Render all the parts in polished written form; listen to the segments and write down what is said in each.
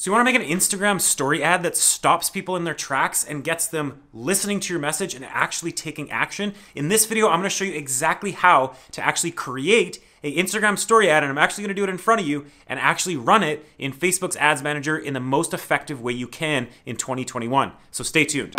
So you want to make an Instagram story ad that stops people in their tracks and gets them listening to your message and actually taking action? In this video, I'm going to show you exactly how to actually create an Instagram story ad, and I'm actually going to do it in front of you and actually run it in Facebook's Ads Manager in the most effective way you can in 2021. So stay tuned.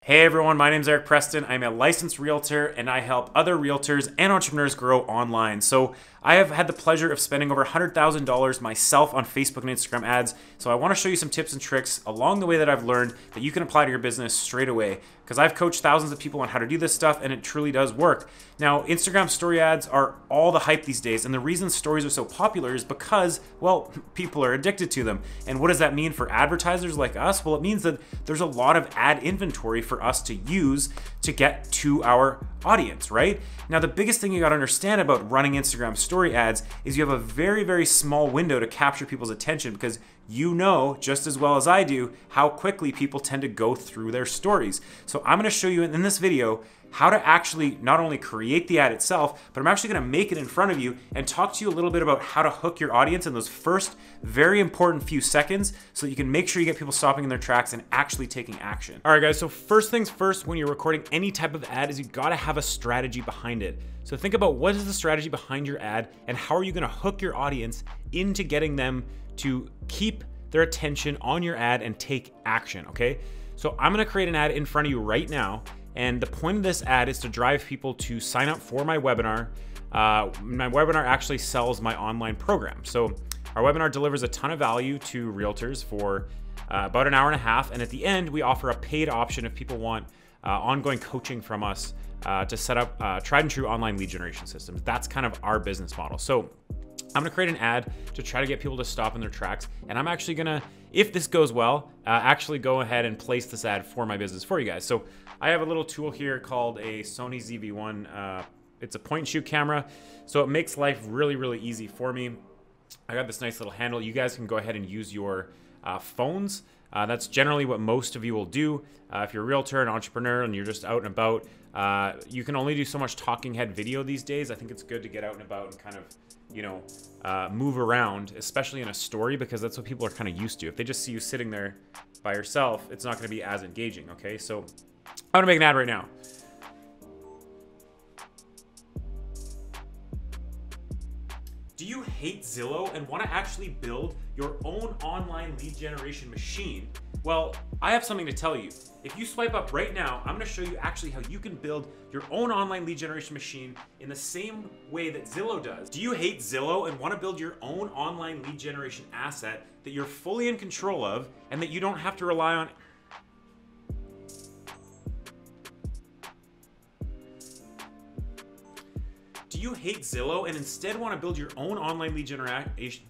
Hey everyone, my name is Eric Preston. I'm a licensed realtor and I help other realtors and entrepreneurs grow online. So I have had the pleasure of spending over $100,000 myself on Facebook and Instagram ads. So I want to show you some tips and tricks along the way that I've learned that you can apply to your business straight away, because I've coached thousands of people on how to do this stuff and it truly does work. Now, Instagram story ads are all the hype these days, and the reason stories are so popular is because, well, people are addicted to them. And what does that mean for advertisers like us? Well, it means that there's a lot of ad inventory for us to use to get to our audience, right? Now, the biggest thing you got to understand about running Instagram story ads is you have a very, very small window to capture people's attention, because you know just as well as I do how quickly people tend to go through their stories. So I'm going to show you in this video how to actually not only create the ad itself, but I'm actually going to make it in front of you and talk to you a little bit about how to hook your audience in those first very important few seconds so that you can make sure you get people stopping in their tracks and actually taking action. All right, guys, so first things first, when you're recording any type of ad is you got to have a strategy behind it. So think about what is the strategy behind your ad and how are you going to hook your audience into getting them to keep their attention on your ad and take action, okay? So I'm going to create an ad in front of you right now. And the point of this ad is to drive people to sign up for my webinar. My webinar actually sells my online program. So our webinar delivers a ton of value to realtors for about an hour and a half. And at the end, we offer a paid option if people want ongoing coaching from us to set up tried and true online lead generation systems. That's kind of our business model. So I'm gonna create an ad to try to get people to stop in their tracks. And I'm actually gonna, if this goes well, actually go ahead and place this ad for my business for you guys. So I have a little tool here called a Sony ZV-1. It's a point and shoot camera. So it makes life really, really easy for me. I got this nice little handle. You guys can go ahead and use your phones. That's generally what most of you will do. If you're a realtor, an entrepreneur, and you're just out and about, you can only do so much talking head video these days. I think it's good to get out and about and kind of, you know, move around, especially in a story, because that's what people are kind of used to. If they just see you sitting there by yourself, it's not going to be as engaging, okay? So I'm going to make an ad right now. Do you hate Zillow and want to actually build your own online lead generation machine? Well, I have something to tell you. If you swipe up right now, I'm going to show you actually how you can build your own online lead generation machine in the same way that Zillow does. Do you hate Zillow and want to build your own online lead generation asset that you're fully in control of and that you don't have to rely on? Do you hate Zillow and instead want to build your own online lead generation?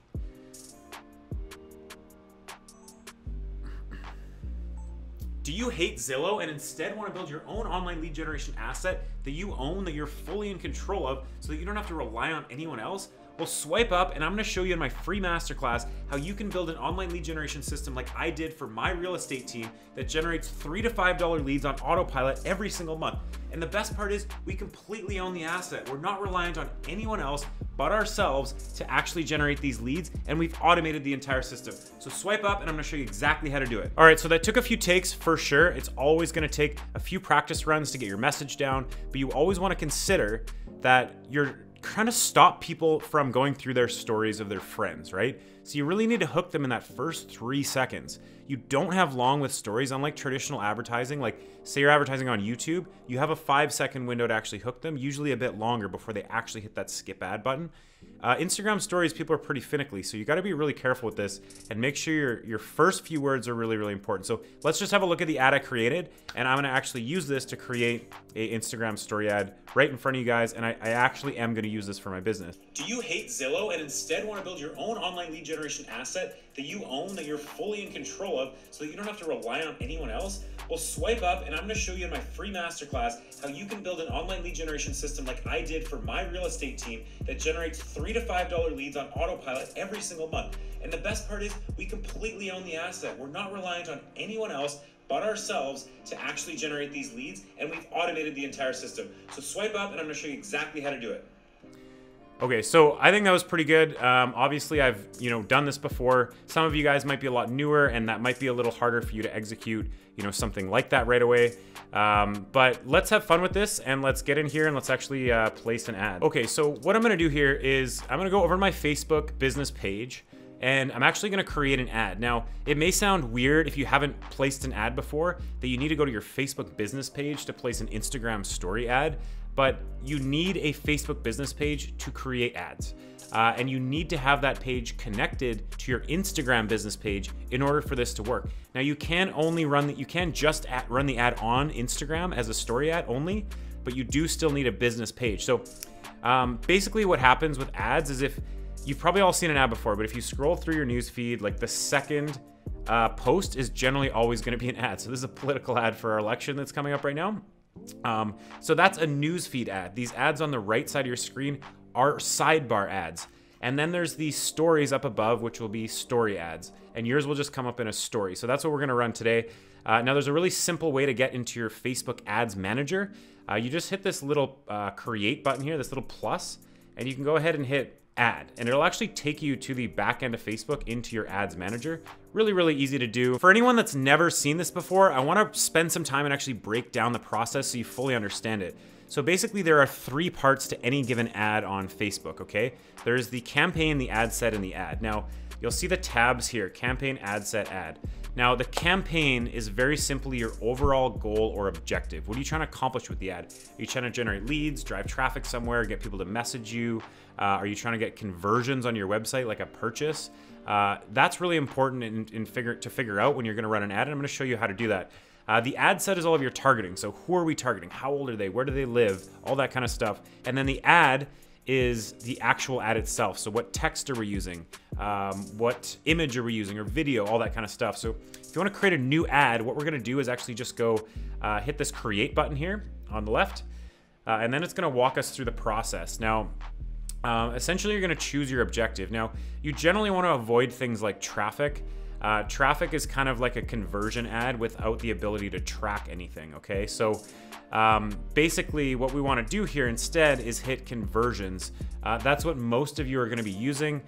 Do you hate Zillow and instead want to build your own online lead generation asset that you own, that you're fully in control of, so that you don't have to rely on anyone else? Well, swipe up and I'm going to show you in my free masterclass how you can build an online lead generation system like I did for my real estate team that generates $3 to $5 leads on autopilot every single month. And the best part is we completely own the asset. We're not reliant on anyone else but ourselves to actually generate these leads, and we've automated the entire system. So swipe up and I'm gonna show you exactly how to do it. All right, so that took a few takes for sure. It's always gonna take a few practice runs to get your message down, but you always wanna consider that you're trying to stop people from going through their stories of their friends, right? So you really need to hook them in that first 3 seconds. You don't have long with stories, unlike traditional advertising. Like say you're advertising on YouTube, you have a 5-second window to actually hook them, usually a bit longer before they actually hit that skip ad button. Instagram stories, people are pretty finicky, so you gotta be really careful with this and make sure your first few words are really, really important. So let's just have a look at the ad I created, and I'm gonna actually use this to create a Instagram story ad right in front of you guys, and I actually am gonna use this for my business. Do you hate Zillow and instead wanna build your own online lead generation asset that you own, that you're fully in control of, so that you don't have to rely on anyone else? Well, swipe up and I'm gonna show you in my free masterclass how you can build an online lead generation system like I did for my real estate team that generates $3 to $5 leads on autopilot every single month. And the best part is we completely own the asset. We're not reliant on anyone else but ourselves to actually generate these leads, and we've automated the entire system. So swipe up and I'm gonna show you exactly how to do it. Okay, so I think that was pretty good. Obviously, I've done this before. Some of you guys might be a lot newer, and that might be a little harder for you to execute something like that right away. But let's have fun with this, and let's get in here and let's actually place an ad. Okay, so what I'm gonna do here is I'm gonna go over to my Facebook business page, and I'm actually gonna create an ad. Now, it may sound weird if you haven't placed an ad before, that you need to go to your Facebook business page to place an Instagram story ad, but you need a Facebook business page to create ads. And you need to have that page connected to your Instagram business page in order for this to work. Now, you can only you can just run the ad on Instagram as a story ad only, but you do still need a business page. So basically what happens with ads is, if you've probably all seen an ad before, but if you scroll through your news feed, like the second post is generally always gonna be an ad. So this is a political ad for our election that's coming up right now. So that's a newsfeed ad. These ads on the right side of your screen are sidebar ads. And then there's these stories up above, which will be story ads. And yours will just come up in a story. So that's what we're gonna run today. Now there's a really simple way to get into your Facebook Ads Manager. You just hit this little create button here, this little plus, and you can go ahead and hit ad, and it'll actually take you to the back end of Facebook into your ads manager. Really, really easy to do. For anyone that's never seen this before, I wanna spend some time and actually break down the process so you fully understand it. So basically there are 3 parts to any given ad on Facebook, okay? There's the campaign, the ad set, and the ad. Now, you'll see the tabs here, campaign, ad set, ad. Now, the campaign is very simply your overall goal or objective. What are you trying to accomplish with the ad? Are you trying to generate leads, drive traffic somewhere, get people to message you? Are you trying to get conversions on your website, like a purchase? That's really important to figure out when you're gonna run an ad, and I'm gonna show you how to do that. The ad set is all of your targeting. So who are we targeting? How old are they? Where do they live? All that kind of stuff. And then the ad is the actual ad itself. So what text are we using? What image are we using, or video, all that kind of stuff. So if you wanna create a new ad, what we're gonna do is actually just go hit this create button here on the left, and then it's gonna walk us through the process. Now, essentially you're gonna choose your objective. Now, you generally wanna avoid things like traffic. Traffic is kind of like a conversion ad without the ability to track anything, okay? So basically what we wanna do here instead is hit conversions. That's what most of you are gonna be using.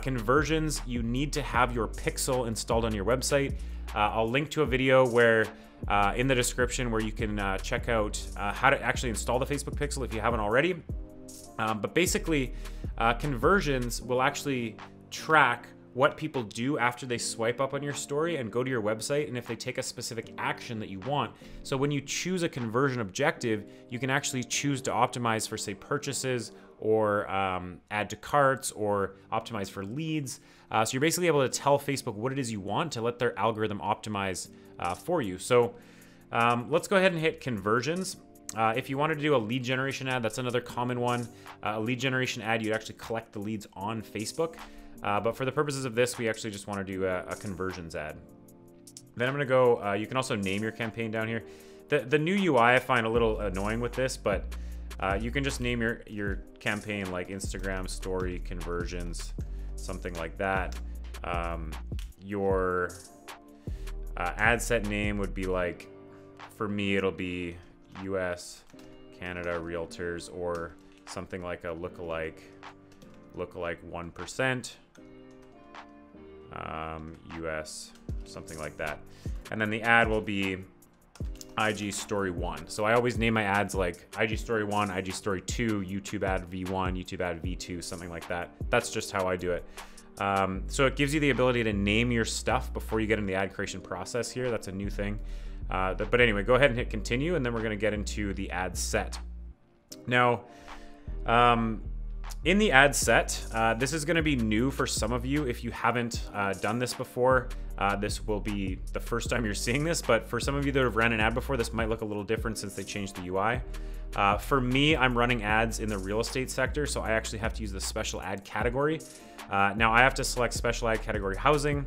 Conversions, you need to have your pixel installed on your website. I'll link to a video where in the description where you can check out how to actually install the Facebook pixel if you haven't already. But basically, conversions will actually track what people do after they swipe up on your story and go to your website, and if they take a specific action that you want. So when you choose a conversion objective, you can actually choose to optimize for, say, purchases, or add to carts, or optimize for leads. So you're basically able to tell Facebook what it is you want to let their algorithm optimize for you. So let's go ahead and hit conversions. If you wanted to do a lead generation ad, that's another common one. A lead generation ad, you'd actually collect the leads on Facebook. But for the purposes of this, we actually just want to do a conversions ad. Then I'm going to go, you can also name your campaign down here. The new UI I find a little annoying with this, but you can just name your campaign like Instagram story conversions, something like that. Your ad set name would be like, for me, it'll be US, Canada Realtors, or something like a lookalike 1%, US, something like that. And then the ad will be IG Story 1. So I always name my ads like IG Story 1, IG Story 2, YouTube ad V1, YouTube ad V2, something like that. That's just how I do it. So it gives you the ability to name your stuff before you get in the ad creation process here. That's a new thing. But anyway, go ahead and hit continue, and then we're gonna get into the ad set. Now, in the ad set, this is gonna be new for some of you. If you haven't done this before, this will be the first time you're seeing this, but for some of you that have ran an ad before, this might look a little different since they changed the UI. For me, I'm running ads in the real estate sector, so I actually have to use the special ad category. Now I have to select special ad category housing,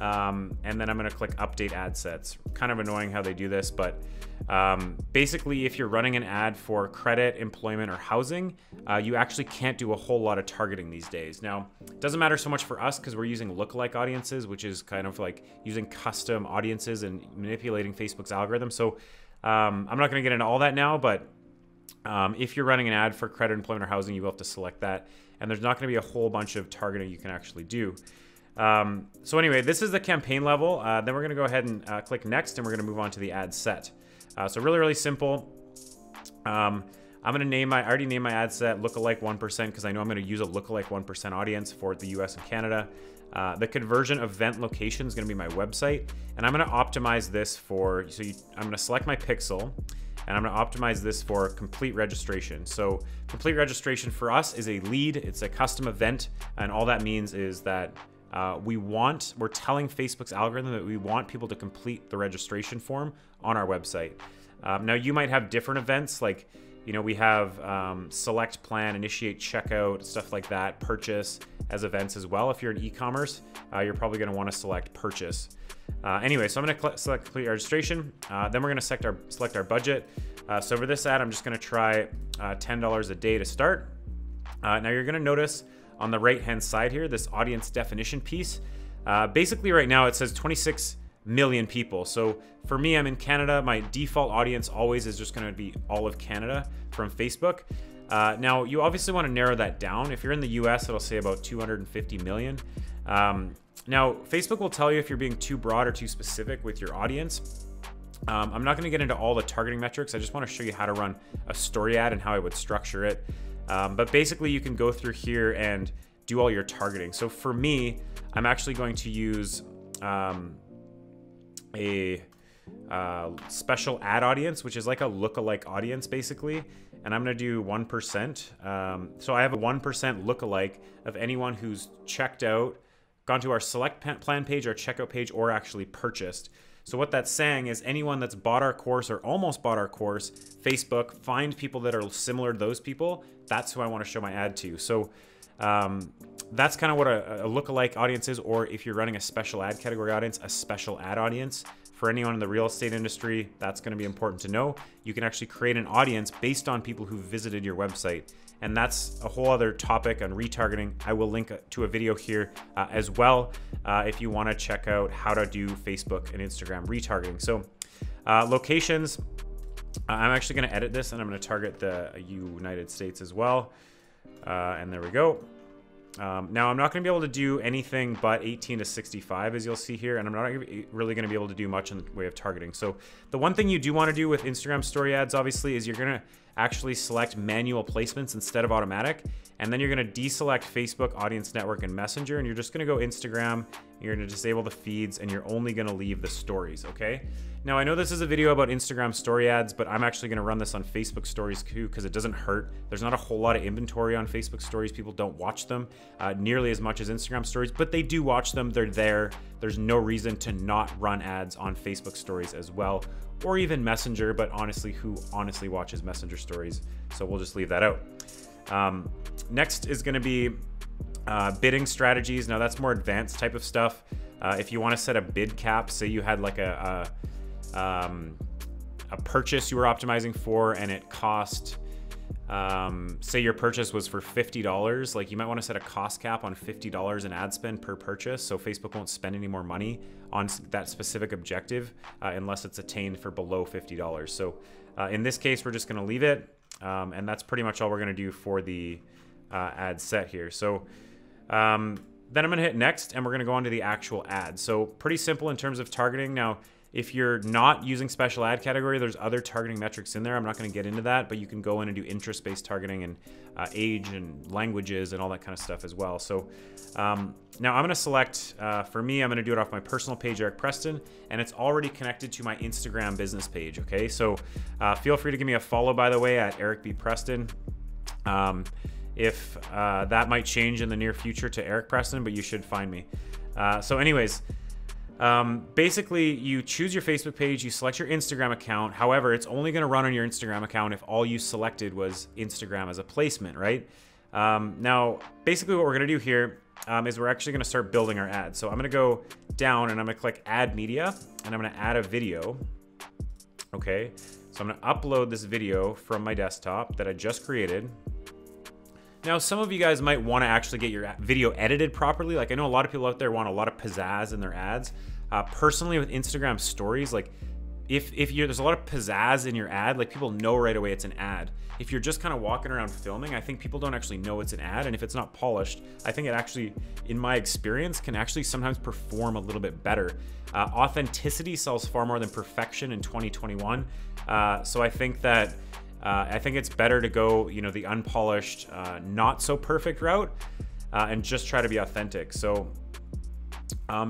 and then I'm gonna click update ad sets. Kind of annoying how they do this, but basically if you're running an ad for credit, employment, or housing, you actually can't do a whole lot of targeting these days. Now, it doesn't matter so much for us because we're using lookalike audiences, which is kind of like using custom audiences and manipulating Facebook's algorithm. So I'm not gonna get into all that now, but if you're running an ad for credit, employment, or housing, you will have to select that. and there's not going to be a whole bunch of targeting you can actually do. So anyway, this is the campaign level. Then we're going to go ahead and click next, and we're going to move on to the ad set. So really simple. I'm going to name I already named my ad set lookalike 1% because I know I'm going to use a lookalike 1% audience for the US and Canada. The conversion event location is going to be my website, and I'm going to optimize this for, I'm going to select my pixel, and I'm going to optimize this for complete registration. So complete registration for us is a lead. It's a custom event, and all that means is that we're telling Facebook's algorithm that we want people to complete the registration form on our website. Now you might have different events, like, we have select plan, initiate checkout, stuff like that, purchase as events as well. If you're in e-commerce, you're probably going to want to select purchase. Anyway, so I'm going to select complete registration. Then we're going to select our budget. So for this ad, I'm just going to try $10 a day to start. Now you're going to notice on the right-hand side here, this audience definition piece. Basically right now it says 26 million people. So for me, I'm in Canada. My default audience always is just going to be all of Canada from Facebook. Now you obviously want to narrow that down. If you're in the US, it'll say about 250 million. Now Facebook will tell you if you're being too broad or too specific with your audience. I'm not going to get into all the targeting metrics. I just want to show you how to run a story ad and how I would structure it. But basically you can go through here and do all your targeting. So for me, I'm actually going to use a special ad audience, which is like a lookalike audience basically. And I'm going to do 1%. So I have a 1% lookalike of anyone who's checked out, gone to our select plan page, our checkout page, or actually purchased. So what that's saying is anyone that's bought our course or almost bought our course, Facebook, find people that are similar to those people. That's who I want to show my ad to. So that's kind of what a lookalike audience is, or if you're running a special ad category audience, a special ad audience. For anyone in the real estate industry, that's going to be important to know. You can actually create an audience based on people who visited your website. And that's a whole other topic on retargeting. I will link to a video here as well if you want to check out how to do Facebook and Instagram retargeting. So locations, I'm actually going to edit this and I'm going to target the United States as well. And there we go. Now I'm not going to be able to do anything but 18 to 65 as you'll see here, and I'm not really going to be able to do much in the way of targeting. So the one thing you do want to do with Instagram story ads obviously is you're going to actually select manual placements instead of automatic, and then you're going to deselect Facebook, Audience Network, and Messenger, and you're just going to go Instagram, you're going to disable the feeds, and you're only going to leave the stories, okay? Now I know this is a video about Instagram story ads, but I'm actually going to run this on Facebook stories too because it doesn't hurt. There's not a whole lot of inventory on Facebook stories. People don't watch them nearly as much as Instagram stories, but they do watch them. They're there. There's no reason to not run ads on Facebook stories as well, or even Messenger, but honestly, who honestly watches Messenger stories? So we'll just leave that out. Next is going to be bidding strategies. Now that's more advanced type of stuff. If you want to set a bid cap, say you had like a purchase you were optimizing for and it cost, say your purchase was for $50, like you might want to set a cost cap on $50 in ad spend per purchase, so Facebook won't spend any more money on that specific objective unless it's attained for below $50. So in this case, we're just going to leave it, and that's pretty much all we're going to do for the ad set here. So then I'm going to hit next, and we're going to go on to the actual ad. So pretty simple in terms of targeting. Now, if you're not using special ad category, there's other targeting metrics in there. I'm not going to get into that, but you can go in and do interest-based targeting and age and languages and all that kind of stuff as well. So now I'm going to select, for me, I'm going to do it off my personal page, Eric Preston, and it's already connected to my Instagram business page, okay? So feel free to give me a follow, by the way, at Eric B. Preston. If that might change in the near future to Eric Preston, but you should find me. So anyways, basically you choose your Facebook page, you select your Instagram account. However, it's only going to run on your Instagram account if all you selected was Instagram as a placement, right? Now, basically what we're going to do here is we're actually going to start building our ads. So I'm going to go down and I'm going to click add media and I'm going to add a video. Okay. So I'm going to upload this video from my desktop that I just created. Now, some of you guys might want to actually get your video edited properly. Like I know a lot of people out there want a lot of pizzazz in their ads. Personally, with Instagram stories, like if you're, there's a lot of pizzazz in your ad, like people know right away it's an ad. If you're just kind of walking around filming, I think people don't actually know it's an ad. And if it's not polished, I think it actually, in my experience, can actually sometimes perform a little bit better. Authenticity sells far more than perfection in 2021. So I think that I think it's better to go, you know, the unpolished, not so perfect route, and just try to be authentic. So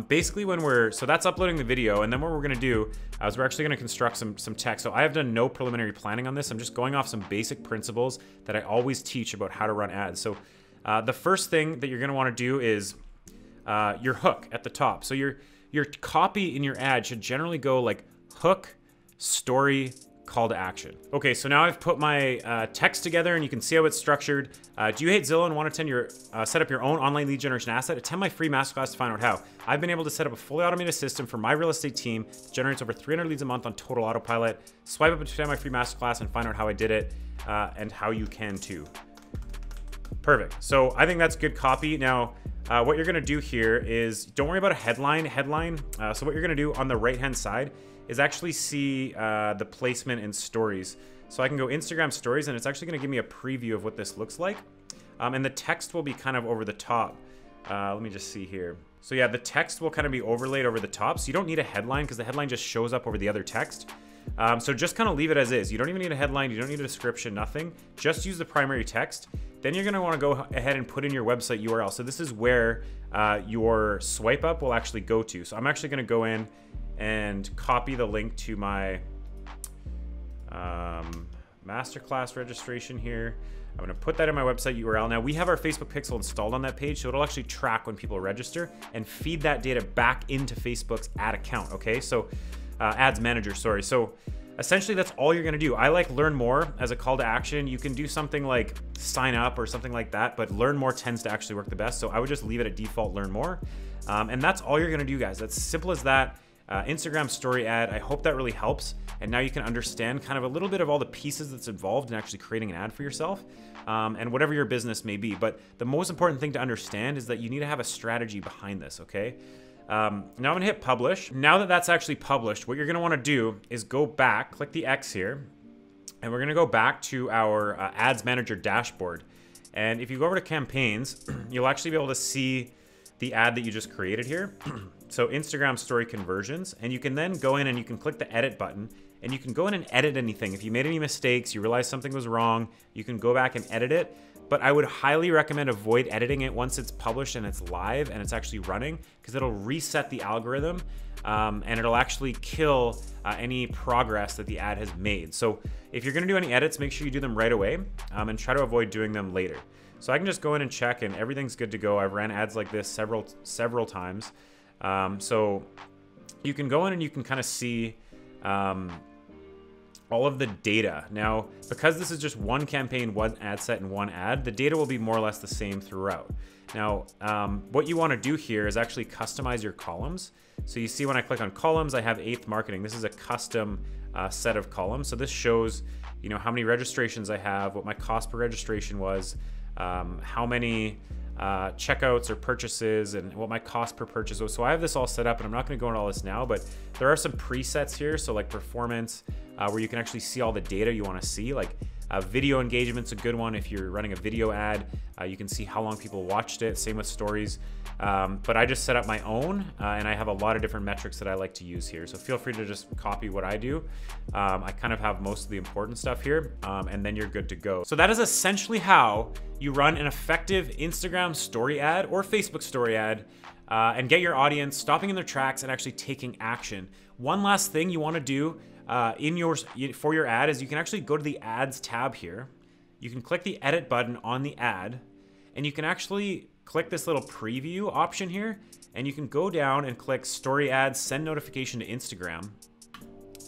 basically so that's uploading the video, and then what we're gonna do is we're actually gonna construct some text. So I have done no preliminary planning on this. I'm just going off some basic principles that I always teach about how to run ads. So the first thing that you're gonna wanna do is your hook at the top. So your copy in your ad should generally go like hook, story, call to action. Okay, so now I've put my text together and you can see how it's structured. Do you hate Zillow and want to set up your own online lead generation asset? Attend my free masterclass to find out how. I've been able to set up a fully automated system for my real estate team that generates over 300 leads a month on total autopilot. Swipe up to attend my free masterclass and find out how I did it and how you can too. Perfect. So I think that's good copy. Now, what you're gonna do here is, don't worry about a headline. So what you're gonna do on the right-hand side is actually see the placement in stories. So I can go Instagram stories, and it's actually gonna give me a preview of what this looks like. And the text will be kind of over the top. Let me just see here. So yeah, the text will kind of be overlaid over the top. So you don't need a headline because the headline just shows up over the other text. So just kind of leave it as is. You don't even need a headline. You don't need a description, nothing. Just use the primary text. Then you're gonna wanna go ahead and put in your website URL. So this is where your swipe up will actually go to. So I'm actually gonna go in and copy the link to my masterclass registration here. I'm gonna put that in my website URL. Now we have our Facebook pixel installed on that page, so it'll actually track when people register and feed that data back into Facebook's ad account, okay? So ads manager, sorry. So essentially that's all you're gonna do. I like learn more as a call to action. You can do something like sign up or something like that, but learn more tends to actually work the best. So I would just leave it at default, learn more. And that's all you're gonna do, guys. That's simple as that. Instagram story ad. I hope that really helps. And now you can understand kind of a little bit of all the pieces that's involved in actually creating an ad for yourself, and whatever your business may be. But the most important thing to understand is that you need to have a strategy behind this, okay? Now I'm gonna hit publish. Now that that's actually published, what you're gonna wanna do is go back, click the X here, and we're gonna go back to our ads manager dashboard. And if you go over to campaigns, you'll actually be able to see the ad that you just created here. So Instagram story conversions, and you can then go in and you can click the edit button, and you can go in and edit anything. If you made any mistakes, you realize something was wrong, you can go back and edit it. But I would highly recommend avoid editing it once it's published and it's live and it's actually running, because it'll reset the algorithm and it'll actually kill any progress that the ad has made. So if you're gonna do any edits, make sure you do them right away and try to avoid doing them later. So I can just go in and check and everything's good to go. I've ran ads like this several times. So you can go in and you can kind of see all of the data. Now, because this is just one campaign, one ad set, and one ad, the data will be more or less the same throughout. Now, what you want to do here is actually customize your columns. So you see when I click on columns, I have 8th marketing. This is a custom set of columns. So this shows, you know, how many registrations I have, what my cost per registration was, how many checkouts or purchases, and what my cost per purchase was. So I have this all set up, and I'm not going to go into all this now, but there are some presets here. So like performance, where you can actually see all the data you want to see. Like video engagement's a good one. If you're running a video ad, you can see how long people watched it. Same with stories. But I just set up my own, and I have a lot of different metrics that I like to use here. So feel free to just copy what I do. I kind of have most of the important stuff here, and then you're good to go. So that is essentially how you run an effective Instagram story ad or Facebook story ad, and get your audience stopping in their tracks and actually taking action. One last thing you want to do for your ad is you can actually go to the ads tab here. You can click the edit button on the ad, and you can actually click this little preview option here, and you can go down and click story ads, send notification to Instagram,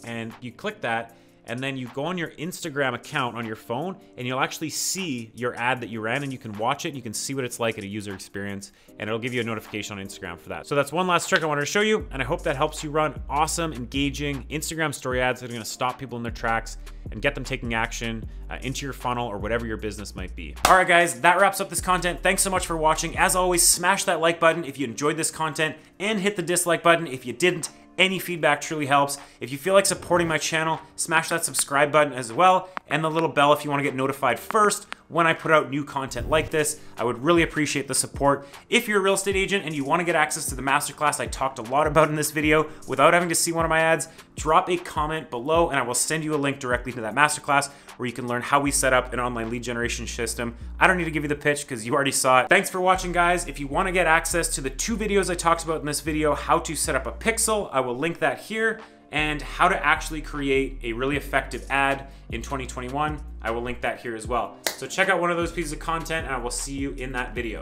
and you click that, and then you go on your Instagram account on your phone, and you'll actually see your ad that you ran, and you can watch it, and you can see what it's like at a user experience, and it'll give you a notification on Instagram for that. So that's one last trick I wanted to show you, and I hope that helps you run awesome, engaging Instagram story ads that are gonna stop people in their tracks and get them taking action into your funnel or whatever your business might be. All right, guys, that wraps up this content. Thanks so much for watching. As always, smash that like button if you enjoyed this content, and hit the dislike button if you didn't. Any feedback truly helps. If you feel like supporting my channel, smash that subscribe button as well, and the little bell if you want to get notified first when I put out new content like this. I would really appreciate the support. If you're a real estate agent and you want to get access to the masterclass I talked a lot about in this video without having to see one of my ads, drop a comment below and I will send you a link directly to that masterclass where you can learn how we set up an online lead generation system. I don't need to give you the pitch because you already saw it. Thanks for watching, guys. If you want to get access to the 2 videos I talked about in this video, how to set up a pixel, I will link that here, and how to actually create a really effective ad in 2021, I will link that here as well. So check out one of those pieces of content and I will see you in that video.